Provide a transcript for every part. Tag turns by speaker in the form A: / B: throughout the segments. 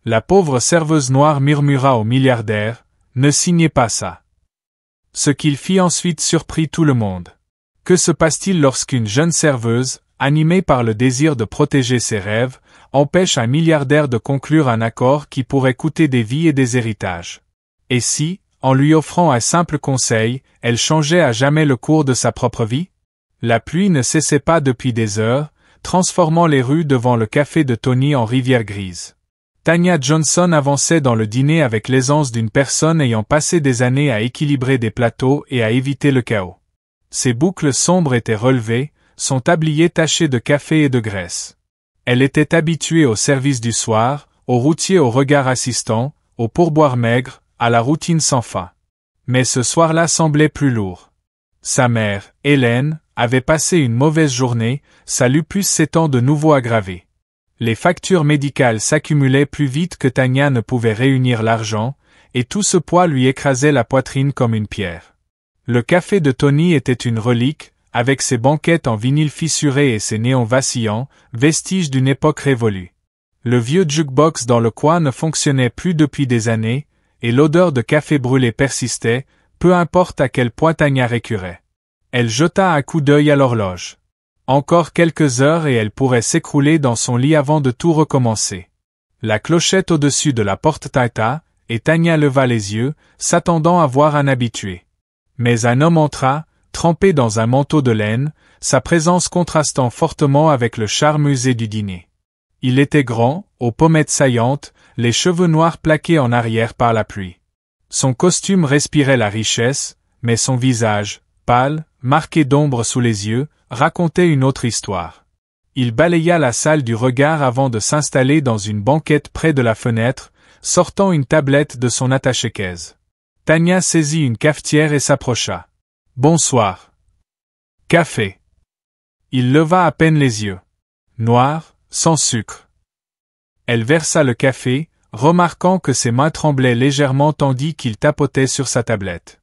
A: La pauvre serveuse noire murmura au milliardaire, « Ne signez pas ça. » Ce qu'il fit ensuite surprit tout le monde. Que se passe-t-il lorsqu'une jeune serveuse, animée par le désir de protéger ses rêves, empêche un milliardaire de conclure un accord qui pourrait coûter des vies et des héritages? Et si, en lui offrant un simple conseil, elle changeait à jamais le cours de sa propre vie? La pluie ne cessait pas depuis des heures, transformant les rues devant le café de Tony en rivière grise. Tanya Johnson avançait dans le dîner avec l'aisance d'une personne ayant passé des années à équilibrer des plateaux et à éviter le chaos. Ses boucles sombres étaient relevées, son tablier taché de café et de graisse. Elle était habituée au service du soir, aux routiers au regard assistant, aux pourboires maigres, à la routine sans fin. Mais ce soir-là semblait plus lourd. Sa mère, Hélène, avait passé une mauvaise journée, sa lupus s'étant de nouveau aggravée. Les factures médicales s'accumulaient plus vite que Tanya ne pouvait réunir l'argent, et tout ce poids lui écrasait la poitrine comme une pierre. Le café de Tony était une relique, avec ses banquettes en vinyle fissuré et ses néons vacillants, vestiges d'une époque révolue. Le vieux jukebox dans le coin ne fonctionnait plus depuis des années, et l'odeur de café brûlé persistait, peu importe à quel point Tanya récurrait. Elle jeta un coup d'œil à l'horloge. Encore quelques heures et elle pourrait s'écrouler dans son lit avant de tout recommencer. La clochette au-dessus de la porte tinta, et Tanya leva les yeux, s'attendant à voir un habitué. Mais un homme entra, trempé dans un manteau de laine, sa présence contrastant fortement avec le charme usé du dîner. Il était grand, aux pommettes saillantes, les cheveux noirs plaqués en arrière par la pluie. Son costume respirait la richesse, mais son visage, pâle, marqué d'ombre sous les yeux, racontait une autre histoire. Il balaya la salle du regard avant de s'installer dans une banquette près de la fenêtre, sortant une tablette de son attaché-caisse. Tanya saisit une cafetière et s'approcha. « Bonsoir. »« Café. » Il leva à peine les yeux. « Noir, sans sucre. » Elle versa le café, remarquant que ses mains tremblaient légèrement tandis qu'il tapotait sur sa tablette.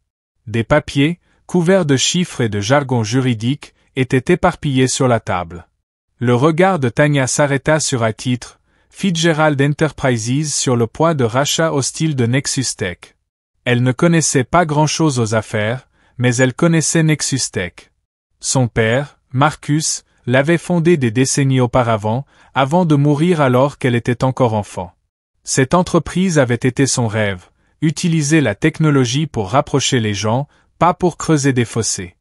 A: Des papiers, couverts de chiffres et de jargon juridique, étaient éparpillés sur la table. Le regard de Tanya s'arrêta sur un titre, Fitzgerald Enterprises sur le point de rachat hostile de Nexus Tech. Elle ne connaissait pas grand-chose aux affaires, mais elle connaissait Nexus Tech. Son père, Marcus, l'avait fondé des décennies auparavant, avant de mourir alors qu'elle était encore enfant. Cette entreprise avait été son rêve, utiliser la technologie pour rapprocher les gens, pas pour creuser des fossés.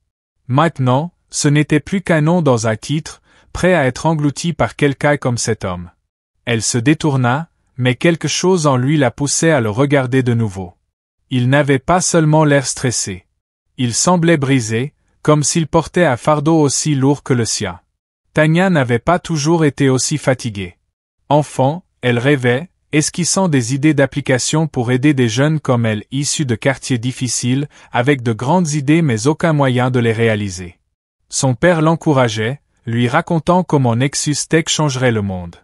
A: Maintenant, ce n'était plus qu'un nom dans un titre, prêt à être englouti par quelqu'un comme cet homme. Elle se détourna, mais quelque chose en lui la poussait à le regarder de nouveau. Il n'avait pas seulement l'air stressé. Il semblait brisé, comme s'il portait un fardeau aussi lourd que le sien. Tanya n'avait pas toujours été aussi fatiguée. Enfant, elle rêvait, esquissant des idées d'application pour aider des jeunes comme elle issus de quartiers difficiles, avec de grandes idées mais aucun moyen de les réaliser. Son père l'encourageait, lui racontant comment Nexus Tech changerait le monde.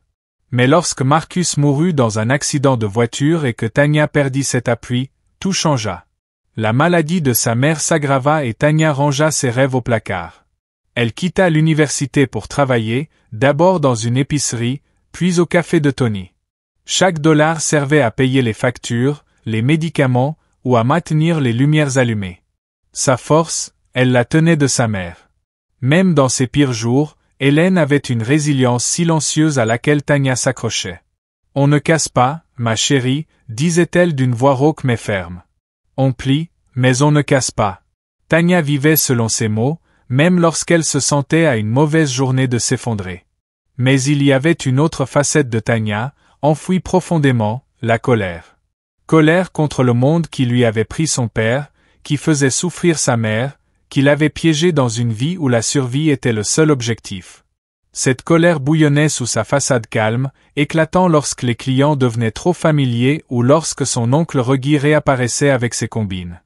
A: Mais lorsque Marcus mourut dans un accident de voiture et que Tanya perdit cet appui, tout changea. La maladie de sa mère s'aggrava et Tanya rangea ses rêves au placard. Elle quitta l'université pour travailler, d'abord dans une épicerie, puis au café de Tony. Chaque dollar servait à payer les factures, les médicaments, ou à maintenir les lumières allumées. Sa force, elle la tenait de sa mère. Même dans ses pires jours, Hélène avait une résilience silencieuse à laquelle Tanya s'accrochait. « On ne casse pas, ma chérie, » disait-elle d'une voix rauque mais ferme. « On plie, mais on ne casse pas. » Tanya vivait selon ces mots, même lorsqu'elle se sentait à une mauvaise journée de s'effondrer. Mais il y avait une autre facette de Tanya, enfouie profondément, la colère. Colère contre le monde qui lui avait pris son père, qui faisait souffrir sa mère, qui l'avait piégé dans une vie où la survie était le seul objectif. Cette colère bouillonnait sous sa façade calme, éclatant lorsque les clients devenaient trop familiers ou lorsque son oncle Reggie réapparaissait avec ses combines.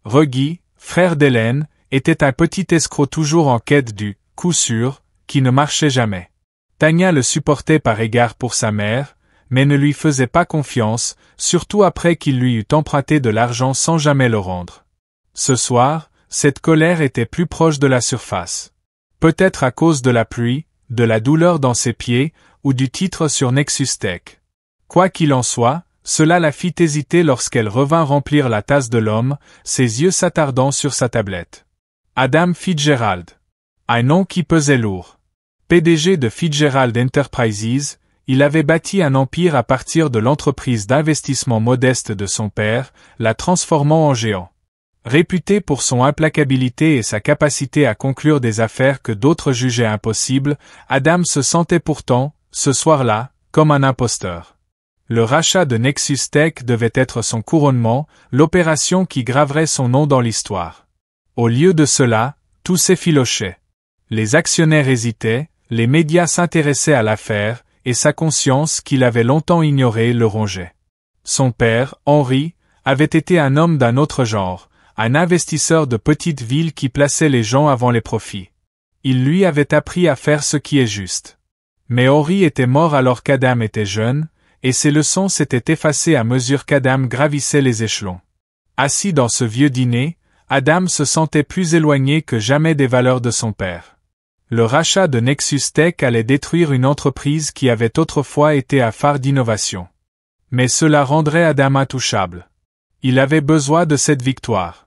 A: Reggie, frère d'Hélène, était un petit escroc toujours en quête du « coup sûr » qui ne marchait jamais. Tanya le supportait par égard pour sa mère, mais ne lui faisait pas confiance, surtout après qu'il lui eût emprunté de l'argent sans jamais le rendre. Ce soir, cette colère était plus proche de la surface. Peut-être à cause de la pluie, de la douleur dans ses pieds, ou du titre sur Nexus Tech. Quoi qu'il en soit, cela la fit hésiter lorsqu'elle revint remplir la tasse de l'homme, ses yeux s'attardant sur sa tablette. Adam Fitzgerald. Un nom qui pesait lourd. PDG de Fitzgerald Enterprises, il avait bâti un empire à partir de l'entreprise d'investissement modeste de son père, la transformant en géant. Réputé pour son implacabilité et sa capacité à conclure des affaires que d'autres jugeaient impossibles, Adam se sentait pourtant, ce soir-là, comme un imposteur. Le rachat de Nexus Tech devait être son couronnement, l'opération qui graverait son nom dans l'histoire. Au lieu de cela, tout s'effilochait. Les actionnaires hésitaient, les médias s'intéressaient à l'affaire, et sa conscience, qu'il avait longtemps ignorée, le rongeait. Son père, Henry, avait été un homme d'un autre genre, un investisseur de petite ville qui plaçait les gens avant les profits. Il lui avait appris à faire ce qui est juste. Mais Henry était mort alors qu'Adam était jeune, et ses leçons s'étaient effacées à mesure qu'Adam gravissait les échelons. Assis dans ce vieux dîner, Adam se sentait plus éloigné que jamais des valeurs de son père. Le rachat de Nexus Tech allait détruire une entreprise qui avait autrefois été un phare d'innovation. Mais cela rendrait Adam intouchable. Il avait besoin de cette victoire.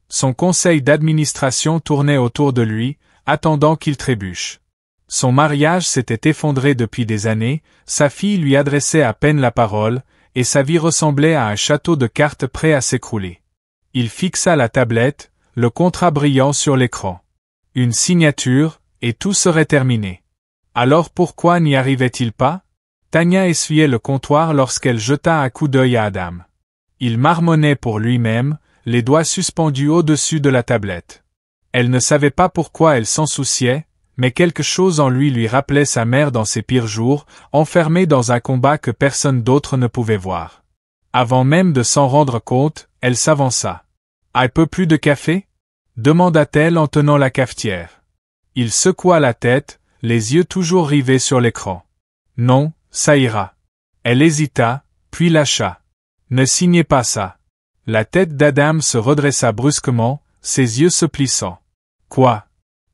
A: Son conseil d'administration tournait autour de lui, attendant qu'il trébuche. Son mariage s'était effondré depuis des années, sa fille lui adressait à peine la parole, et sa vie ressemblait à un château de cartes prêt à s'écrouler. Il fixa la tablette, le contrat brillant sur l'écran. Une signature, et tout serait terminé. Alors pourquoi n'y arrivait-il pas? Tanya essuyait le comptoir lorsqu'elle jeta un coup d'œil à Adam. Il marmonnait pour lui-même, les doigts suspendus au-dessus de la tablette. Elle ne savait pas pourquoi elle s'en souciait, mais quelque chose en lui rappelait sa mère dans ses pires jours, enfermée dans un combat que personne d'autre ne pouvait voir. Avant même de s'en rendre compte, elle s'avança. « Un peu plus de café ?» demanda-t-elle en tenant la cafetière. Il secoua la tête, les yeux toujours rivés sur l'écran. « Non, ça ira. » Elle hésita, puis lâcha. « Ne signez pas ça. » La tête d'Adam se redressa brusquement, ses yeux se plissant. « Quoi ?»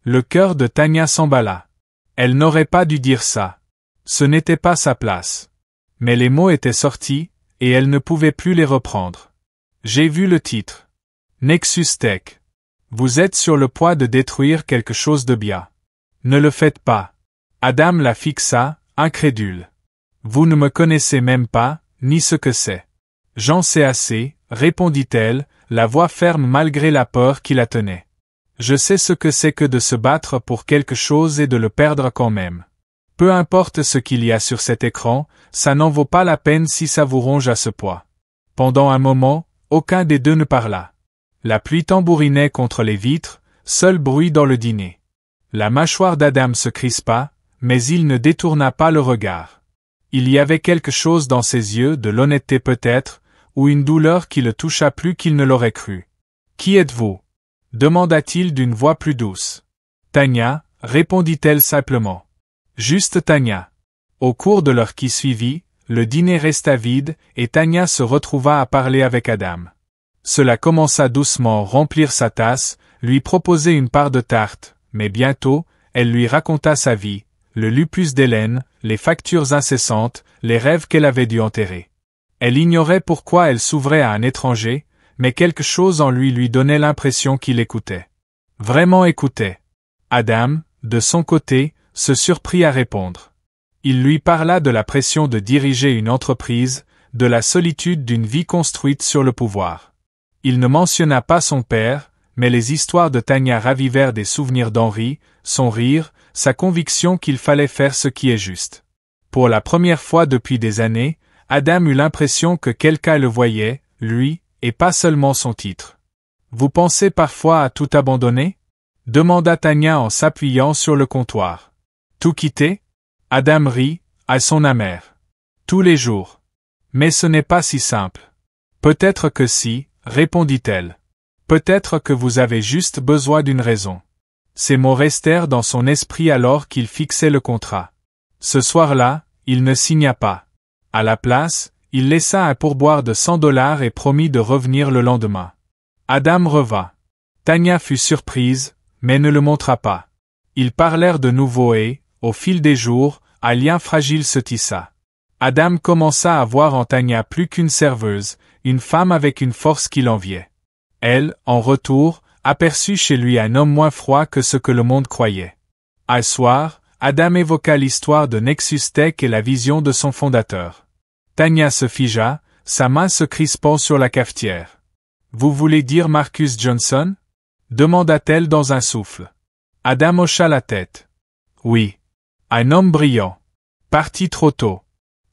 A: Le cœur de Tanya s'emballa. Elle n'aurait pas dû dire ça. Ce n'était pas sa place. Mais les mots étaient sortis, et elle ne pouvait plus les reprendre. J'ai vu le titre. Nexus Tech. Vous êtes sur le point de détruire quelque chose de bien. Ne le faites pas. Adam la fixa, incrédule. Vous ne me connaissez même pas, ni ce que c'est. J'en sais assez, répondit-elle, la voix ferme malgré la peur qui la tenait. Je sais ce que c'est que de se battre pour quelque chose et de le perdre quand même. Peu importe ce qu'il y a sur cet écran, ça n'en vaut pas la peine si ça vous ronge à ce point. Pendant un moment, aucun des deux ne parla. La pluie tambourinait contre les vitres, seul bruit dans le dîner. La mâchoire d'Adam se crispa, mais il ne détourna pas le regard. Il y avait quelque chose dans ses yeux, de l'honnêteté peut-être, ou une douleur qui le toucha plus qu'il ne l'aurait cru. « Qui êtes-vous » demanda-t-il d'une voix plus douce. « Tanya » répondit-elle simplement. Juste Tanya. Au cours de l'heure qui suivit, le dîner resta vide, et Tanya se retrouva à parler avec Adam. Cela commença doucement remplir sa tasse, lui proposer une part de tarte, mais bientôt, elle lui raconta sa vie, le lupus d'Hélène, les factures incessantes, les rêves qu'elle avait dû enterrer. Elle ignorait pourquoi elle s'ouvrait à un étranger, mais quelque chose en lui donnait l'impression qu'il écoutait. Vraiment écoutait. Adam, de son côté, se surprit à répondre. Il lui parla de la pression de diriger une entreprise, de la solitude d'une vie construite sur le pouvoir. Il ne mentionna pas son père, mais les histoires de Tanya ravivèrent des souvenirs d'Henry, son rire, sa conviction qu'il fallait faire ce qui est juste. Pour la première fois depuis des années, Adam eut l'impression que quelqu'un le voyait, lui, et pas seulement son titre. « Vous pensez parfois à tout abandonner » demanda Tanya en s'appuyant sur le comptoir. « Tout quitter » Adam rit, à son amère. « Tous les jours. Mais ce n'est pas si simple. »« Peut-être que si » répondit-elle. « Peut-être que vous avez juste besoin d'une raison. » Ces mots restèrent dans son esprit alors qu'il fixait le contrat. Ce soir-là, il ne signa pas. À la place, il laissa un pourboire de $100 et promit de revenir le lendemain. Adam revint. Tanya fut surprise, mais ne le montra pas. Ils parlèrent de nouveau et, au fil des jours, un lien fragile se tissa. Adam commença à voir en Tanya plus qu'une serveuse, une femme avec une force qu'il enviait. Elle, en retour, aperçut chez lui un homme moins froid que ce que le monde croyait. Un soir, Adam évoqua l'histoire de Nexus Tech et la vision de son fondateur. Tanya se figea, sa main se crispant sur la cafetière. « Vous voulez dire Marcus Johnson » demanda-t-elle dans un souffle. Adam hocha la tête. « Oui. Un homme brillant. Parti trop tôt. »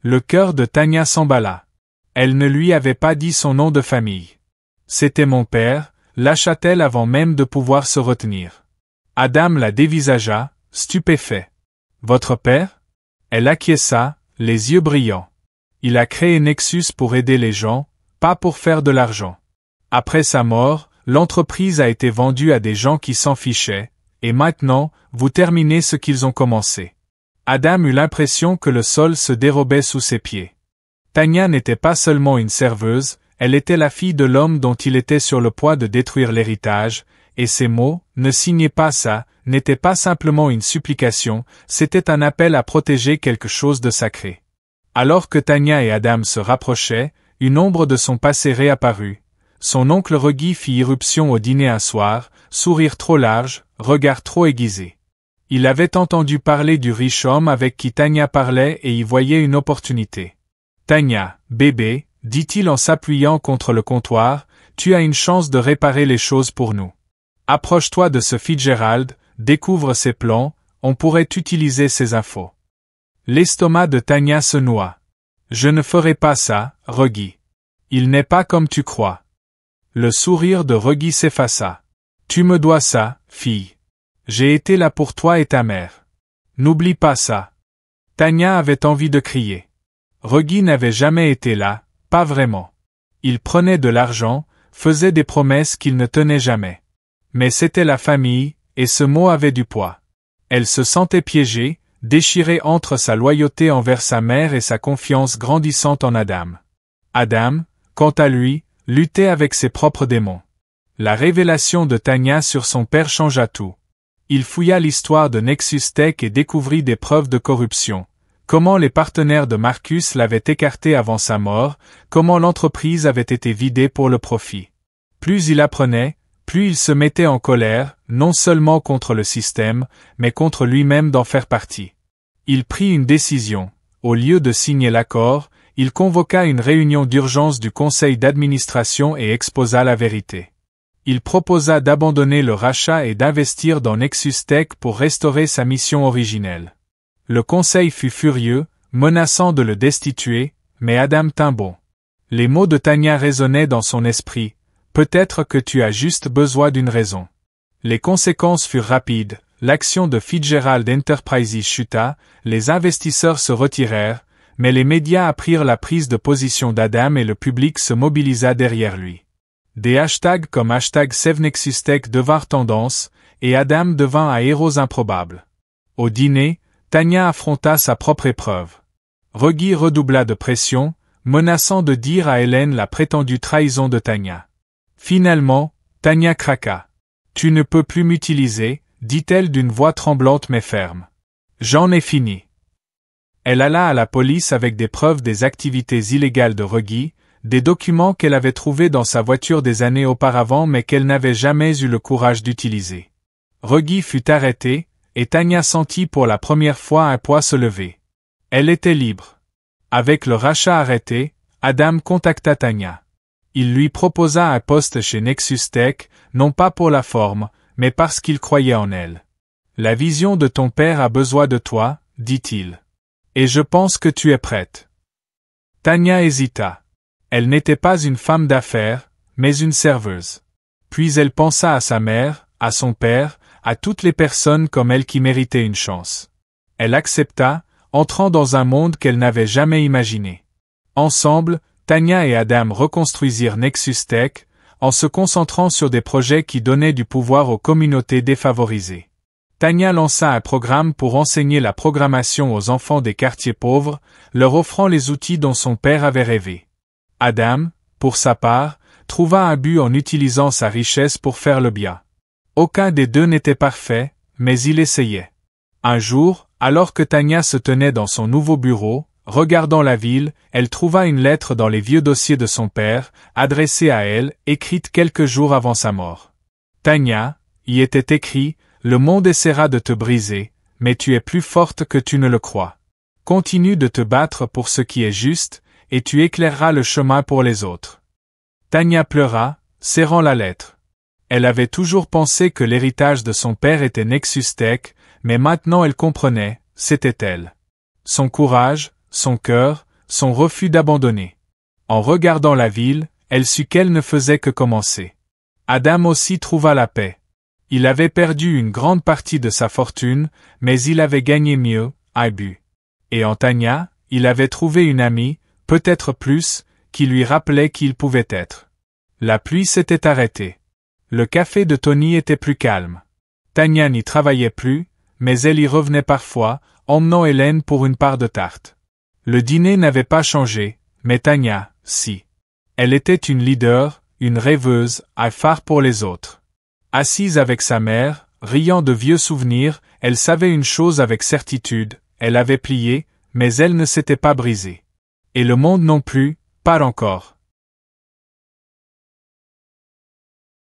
A: Le cœur de Tanya s'emballa. Elle ne lui avait pas dit son nom de famille. « C'était mon père », lâcha-t-elle avant même de pouvoir se retenir. Adam la dévisagea, stupéfait. « Votre père ?» Elle acquiesça, les yeux brillants. Il a créé Nexus pour aider les gens, pas pour faire de l'argent. Après sa mort, l'entreprise a été vendue à des gens qui s'en fichaient, et maintenant, vous terminez ce qu'ils ont commencé. Adam eut l'impression que le sol se dérobait sous ses pieds. Tanya n'était pas seulement une serveuse, elle était la fille de l'homme dont il était sur le point de détruire l'héritage, et ces mots, ne signez pas ça, n'étaient pas simplement une supplication, c'était un appel à protéger quelque chose de sacré. Alors que Tanya et Adam se rapprochaient, une ombre de son passé réapparut. Son oncle Reggie fit irruption au dîner un soir, sourire trop large, regard trop aiguisé. Il avait entendu parler du riche homme avec qui Tanya parlait et y voyait une opportunité. « Tanya, bébé, dit-il en s'appuyant contre le comptoir, tu as une chance de réparer les choses pour nous. Approche-toi de ce Fitzgerald, découvre ses plans, on pourrait utiliser ces infos. » L'estomac de Tanya se noua. « Je ne ferai pas ça, Reggie. Il n'est pas comme tu crois. » Le sourire de Reggie s'effaça. « Tu me dois ça, fille. J'ai été là pour toi et ta mère. N'oublie pas ça. » Tanya avait envie de crier. Reggie n'avait jamais été là, pas vraiment. Il prenait de l'argent, faisait des promesses qu'il ne tenait jamais. Mais c'était la famille, et ce mot avait du poids. Elle se sentait piégée, déchirée entre sa loyauté envers sa mère et sa confiance grandissante en Adam. Adam, quant à lui, luttait avec ses propres démons. La révélation de Tanya sur son père changea tout. Il fouilla l'histoire de Nexus Tech et découvrit des preuves de corruption. Comment les partenaires de Marcus l'avaient écarté avant sa mort, comment l'entreprise avait été vidée pour le profit. Plus il apprenait, plus il se mettait en colère, non seulement contre le système, mais contre lui-même d'en faire partie. Il prit une décision. Au lieu de signer l'accord, il convoqua une réunion d'urgence du conseil d'administration et exposa la vérité. Il proposa d'abandonner le rachat et d'investir dans Nexus Tech pour restaurer sa mission originelle. Le conseil fut furieux, menaçant de le destituer, mais Adam tint bon. Les mots de Tanya résonnaient dans son esprit. Peut-être que tu as juste besoin d'une raison. Les conséquences furent rapides, l'action de Fitzgerald Enterprises chuta, les investisseurs se retirèrent, mais les médias apprirent la prise de position d'Adam et le public se mobilisa derrière lui. Des hashtags comme #SaveNexusTech devinrent tendance, et Adam devint un héros improbable. Au dîner, Tanya affronta sa propre épreuve. Reggie redoubla de pression, menaçant de dire à Hélène la prétendue trahison de Tanya. Finalement, Tanya craqua. « Tu ne peux plus m'utiliser, dit-elle d'une voix tremblante mais ferme. J'en ai fini. » Elle alla à la police avec des preuves des activités illégales de Reggie, des documents qu'elle avait trouvés dans sa voiture des années auparavant mais qu'elle n'avait jamais eu le courage d'utiliser. Reggie fut arrêté, et Tanya sentit pour la première fois un poids se lever. Elle était libre. Avec le rachat arrêté, Adam contacta Tanya. Il lui proposa un poste chez Nexus Tech, non pas pour la forme, mais parce qu'il croyait en elle. « La vision de ton père a besoin de toi, dit-il. Et je pense que tu es prête. » Tanya hésita. Elle n'était pas une femme d'affaires, mais une serveuse. Puis elle pensa à sa mère, à son père, à toutes les personnes comme elle qui méritaient une chance. Elle accepta, entrant dans un monde qu'elle n'avait jamais imaginé. Ensemble, Tanya et Adam reconstruisirent Nexus Tech, en se concentrant sur des projets qui donnaient du pouvoir aux communautés défavorisées. Tanya lança un programme pour enseigner la programmation aux enfants des quartiers pauvres, leur offrant les outils dont son père avait rêvé. Adam, pour sa part, trouva un but en utilisant sa richesse pour faire le bien. Aucun des deux n'était parfait, mais il essayait. Un jour, alors que Tanya se tenait dans son nouveau bureau, regardant la ville, elle trouva une lettre dans les vieux dossiers de son père, adressée à elle, écrite quelques jours avant sa mort. Tanya, y était écrit, le monde essaiera de te briser, mais tu es plus forte que tu ne le crois. Continue de te battre pour ce qui est juste, et tu éclaireras le chemin pour les autres. Tanya pleura, serrant la lettre. Elle avait toujours pensé que l'héritage de son père était Nexus Tech, mais maintenant elle comprenait, c'était elle. Son courage, son cœur, son refus d'abandonner. En regardant la ville, elle sut qu'elle ne faisait que commencer. Adam aussi trouva la paix. Il avait perdu une grande partie de sa fortune, mais il avait gagné mieux, Ibu. Et en Tanya, il avait trouvé une amie, peut-être plus, qui lui rappelait qui il pouvait être. La pluie s'était arrêtée. Le café de Tony était plus calme. Tanya n'y travaillait plus, mais elle y revenait parfois, emmenant Hélène pour une part de tarte. Le dîner n'avait pas changé, mais Tanya, si. Elle était une leader, une rêveuse, un phare pour les autres. Assise avec sa mère, riant de vieux souvenirs, elle savait une chose avec certitude, elle avait plié, mais elle ne s'était pas brisée. Et le monde non plus, pas encore.